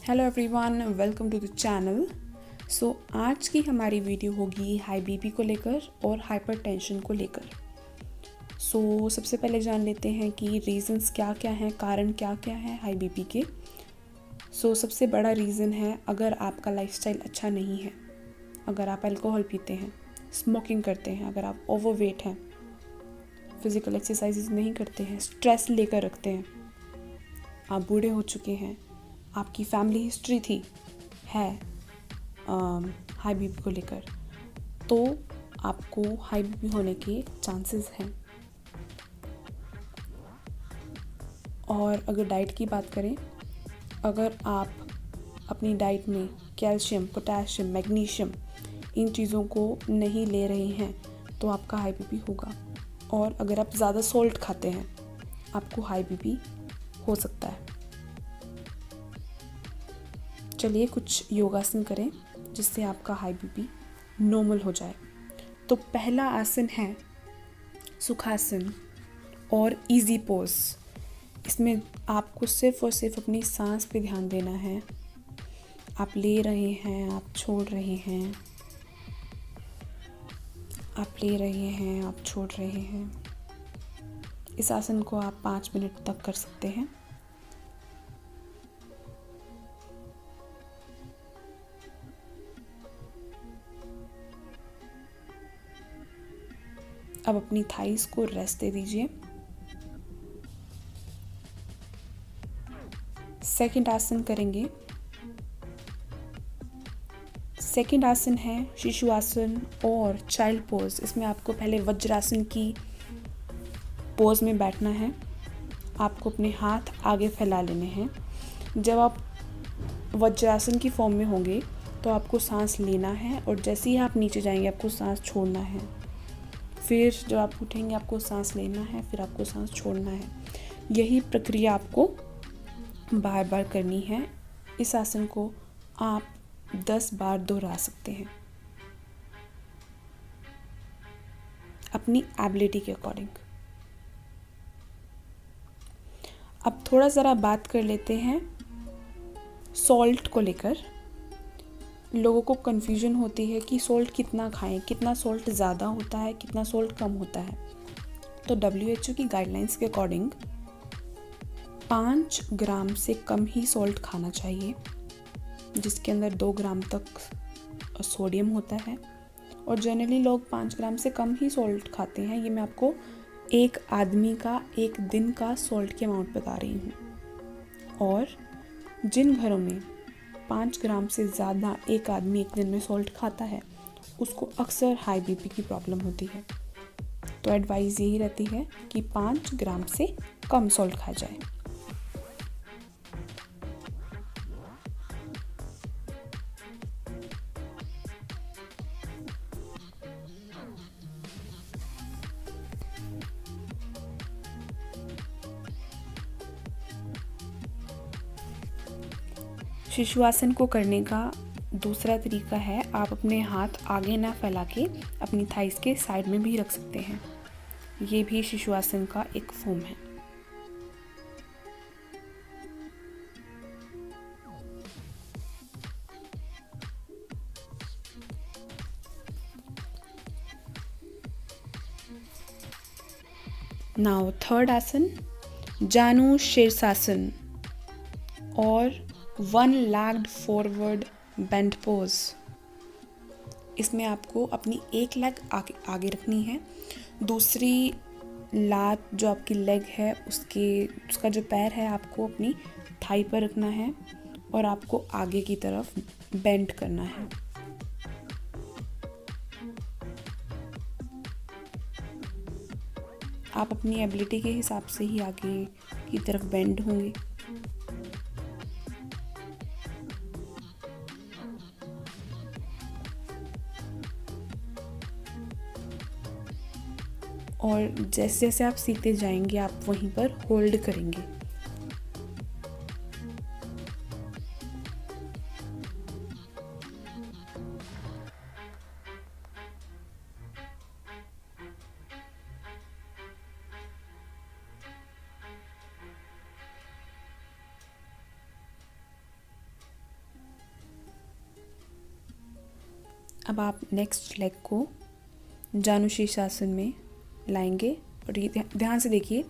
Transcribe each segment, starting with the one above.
Hello everyone, welcome to the channel. आज की हमारी वीडियो होगी हाई बीपी को लेकर और हाइपरटेंशन को लेकर। सबसे पहले जान लेते हैं कि रीज़न्स क्या क्या हैं, कारण क्या क्या हैं हाई बीपी के। सबसे बड़ा रीज़न है अगर आपका लाइफस्टाइल अच्छा नहीं है, अगर आप अल्कोहल पीते हैं, स्मोकिंग करते हैं, अगर आप ओवरवेट हैं, फिज़िकल एक्सरसाइजेज नहीं करते हैं, स्ट्रेस लेकर रखते हैं, आप बूढ़े हो चुके हैं, आपकी फैमिली हिस्ट्री है हाई बीपी को लेकर, तो आपको हाई बीपी होने के चांसेस हैं। और अगर डाइट की बात करें, अगर आप अपनी डाइट में कैल्शियम, पोटेशियम, मैग्नीशियम इन चीज़ों को नहीं ले रहे हैं तो आपका हाई बीपी होगा। और अगर आप ज़्यादा सॉल्ट खाते हैं आपको हाई बीपी हो सकता है। चलिए कुछ योगासन करें जिससे आपका हाई बीपी नॉर्मल हो जाए। तो पहला आसन है सुखासन और इजी पोज। इसमें आपको सिर्फ और सिर्फ अपनी सांस पे ध्यान देना है। आप ले रहे हैं, आप छोड़ रहे हैं, आप ले रहे हैं, आप छोड़ रहे हैं। इस आसन को आप 5 मिनट तक कर सकते हैं। अब अपनी थाइस को रेस्ट दे दीजिए। सेकंड आसन करेंगे। सेकंड आसन है शिशु आसन और चाइल्ड पोज। इसमें आपको पहले वज्रासन की पोज में बैठना है। आपको अपने हाथ आगे फैला लेने हैं। जब आप वज्रासन की फॉर्म में होंगे तो आपको सांस लेना है और जैसे ही आप नीचे जाएंगे आपको सांस छोड़ना है। फिर जब आप उठेंगे आपको सांस लेना है, फिर आपको सांस छोड़ना है। यही प्रक्रिया आपको बार बार करनी है। इस आसन को आप 10 बार दोहरा सकते हैं अपनी एबिलिटी के अकॉर्डिंग। अब थोड़ा ज़रा बात कर लेते हैं सॉल्ट को लेकर। लोगों को कन्फ्यूजन होती है कि सॉल्ट कितना खाएं, कितना सॉल्ट ज़्यादा होता है, कितना सॉल्ट कम होता है। तो WHO की गाइडलाइंस के अकॉर्डिंग 5 ग्राम से कम ही सॉल्ट खाना चाहिए, जिसके अंदर 2 ग्राम तक सोडियम होता है। और जनरली लोग 5 ग्राम से कम ही सॉल्ट खाते हैं। ये मैं आपको एक आदमी का एक दिन का सॉल्ट के अमाउंट बता रही हूँ। और जिन घरों में 5 ग्राम से ज़्यादा एक आदमी एक दिन में सॉल्ट खाता है उसको अक्सर हाई बीपी की प्रॉब्लम होती है। तो एडवाइस यही रहती है कि 5 ग्राम से कम सॉल्ट खाया जाए। शिशु आसन को करने का दूसरा तरीका है, आप अपने हाथ आगे ना फैला के अपनी थाइस के साइड में भी रख सकते हैं। ये भी शिशु आसन का एक फॉर्म है। नाउ थर्ड आसन जानु शीर्षासन और 1 लेग्ड फॉरवर्ड बेंड पोज। इसमें आपको अपनी एक लेग आगे रखनी है, दूसरी लात जो आपकी लेग है उसका जो पैर है आपको अपनी थाई पर रखना है और आपको आगे की तरफ बेंड करना है। आप अपनी एबिलिटी के हिसाब से ही आगे की तरफ बेंड होंगे। और जैसे जैसे आप सीखते जाएंगे आप वहीं पर होल्ड करेंगे। अब आप नेक्स्ट लेग को जानुशीर्षासन में लाएंगे और ये ध्यान से देखिए,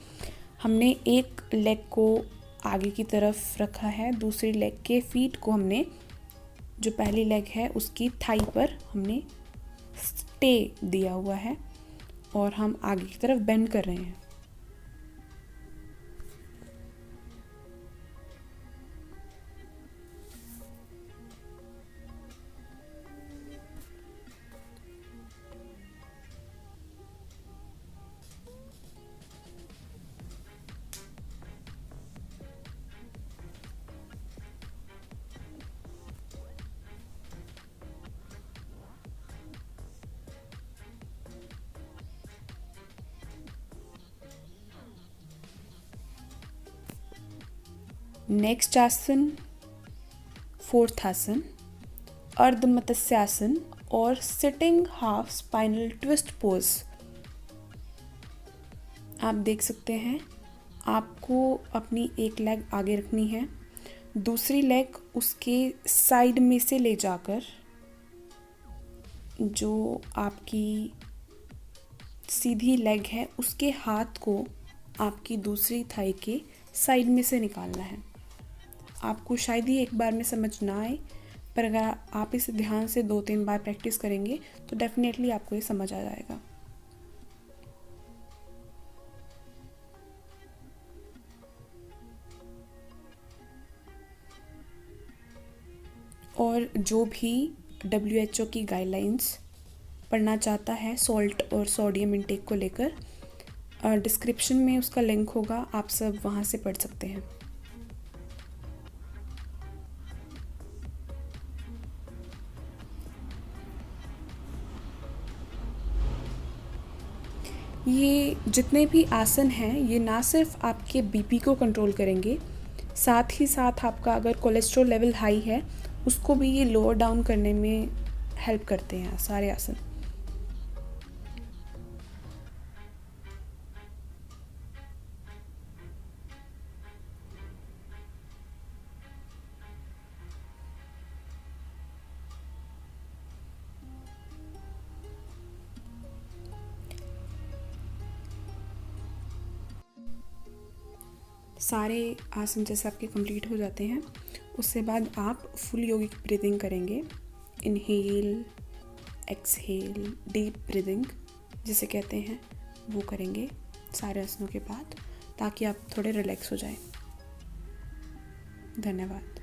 हमने एक लेग को आगे की तरफ रखा है, दूसरी लेग के फीट को हमने, जो पहली लेग है उसकी थाई पर हमने स्टे दिया हुआ है और हम आगे की तरफ बेंड कर रहे हैं। नेक्स्ट आसन, फोर्थ आसन, अर्ध मत्स्यासन और sitting half spinal twist pose. आप देख सकते हैं, आपको अपनी एक लेग आगे रखनी है, दूसरी लेग उसके साइड में से ले जाकर जो आपकी सीधी लेग है उसके हाथ को आपकी दूसरी थाई के साइड में से निकालना है। आपको शायद ही एक बार में समझ ना आए, पर अगर आप इसे ध्यान से 2-3 बार प्रैक्टिस करेंगे तो डेफिनेटली आपको ये समझ आ जाएगा। और जो भी WHO की गाइडलाइंस पढ़ना चाहता है सॉल्ट और सोडियम इंटेक को लेकर, डिस्क्रिप्शन में उसका लिंक होगा, आप सब वहाँ से पढ़ सकते हैं। ये जितने भी आसन हैं ये ना सिर्फ आपके बीपी को कंट्रोल करेंगे, साथ ही साथ आपका अगर कोलेस्ट्रॉल लेवल हाई है उसको भी ये लोअर डाउन करने में हेल्प करते हैं सारे आसन। सारे आसन जैसे आपके कंप्लीट हो जाते हैं, उसके बाद आप फुल योगिक ब्रीदिंग करेंगे। इनहेल, एक्सहेल, डीप ब्रीदिंग जिसे कहते हैं वो करेंगे सारे आसनों के बाद, ताकि आप थोड़े रिलैक्स हो जाएं। धन्यवाद।